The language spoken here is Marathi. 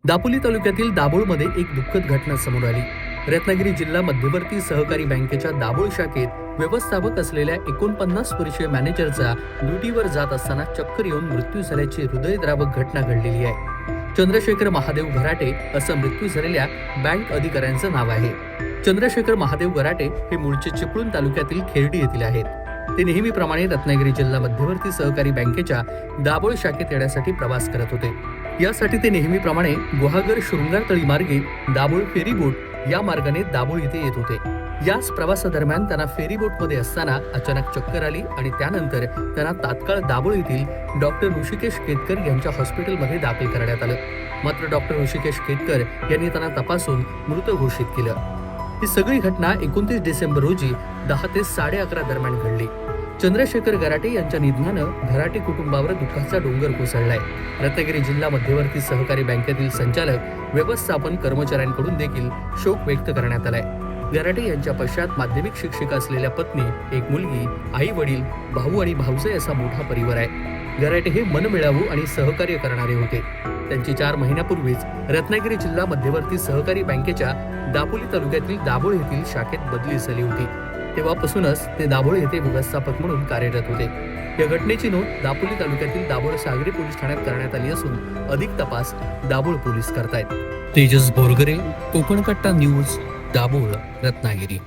दापोली तालुक्यातील दाभोळमध्ये एक दुःखद घटना समोर आली। रत्नागिरी जिल्हा मध्यवर्ती सहकारी बँकेच्या दाभोळ शाखेत व्यवस्थापक असलेल्या 49 वर्षीय मॅनेजरचा ड्युटीवर जात असताना चक्कर येऊन मृत्यू झाल्याची हृदयद्रावक घटना घडलेली आहे। चंद्रशेखर महादेव घराटे असं मृत्यू झालेल्या बँक अधिकाऱ्यांचं नाव आहे। चंद्रशेखर महादेव घराटे हे मूळचे चिपळूण तालुक्यातील खेर्डी येथील आहेत। ते नेहमीप्रमाणे रत्नागिरी जिल्हा मध्यवर्ती सहकारी बँकेच्या दाभोळ शाखेत येण्यासाठी प्रवास करत होते। यासाठी ते नेहमीप्रमाणे गुहागर शृंगारतळी मार्गे दाभोळ फेरीबोट या मार्गाने दाभोळ येथे येत होते। याच प्रवासादरम्यान त्यांना फेरीबोटमध्ये असताना अचानक चक्कर आली आणि त्यानंतर त्यांना तात्काळ दाभोळ येथील डॉक्टर ऋषिकेश केतकर यांच्या हॉस्पिटलमध्ये दाखल करण्यात आलं। मात्र डॉक्टर ऋषिकेश केतकर यांनी त्यांना तपासून मृत घोषित केलं। ही सगळी घटना 29 डिसेंबर रोजी 10 ते 11:30 दरम्यान घडली। चंद्रशेखर घराटे यांच्या निधनानं घराटे कुटुंबावर दुःखाचा डोंगर कोसळलाय। रत्नागिरी जिल्हा मध्यवर्ती सहकारी बँकेतील संचालक, व्यवस्थापन कर्मचाऱ्यांकडून देखील शोक व्यक्त करण्यात आलाय। घराटे यांच्या पश्चात माध्यमिक शिक्षिका असलेल्या पत्नी, एक मुलगी, आई वडील, भाऊ आणि भाऊजे असा मोठा परिवार आहे। घराटे हे मनमिळावू आणि सहकार्य करणारे होते। त्यांची 4 महिन्यापूर्वीच रत्नागिरी जिल्हा मध्यवर्ती सहकारी बँकेच्या दापोली तालुक्यातील दाभोळ येथील शाखेत बदली झाली होती। तेव्हापासूनच ते दाभोळ येथे व्यवस्थापक म्हणून कार्यरत होते। या घटनेची नोंद दापोली तालुक्यातील दाभोळ सागरी पोलीस ठाण्यात करण्यात आली असून अधिक तपास दाभोळ पोलीस करतायत। तेजस बोरगरे, कोकण कट्टा न्यूज, दाभोळ, रत्नागिरी।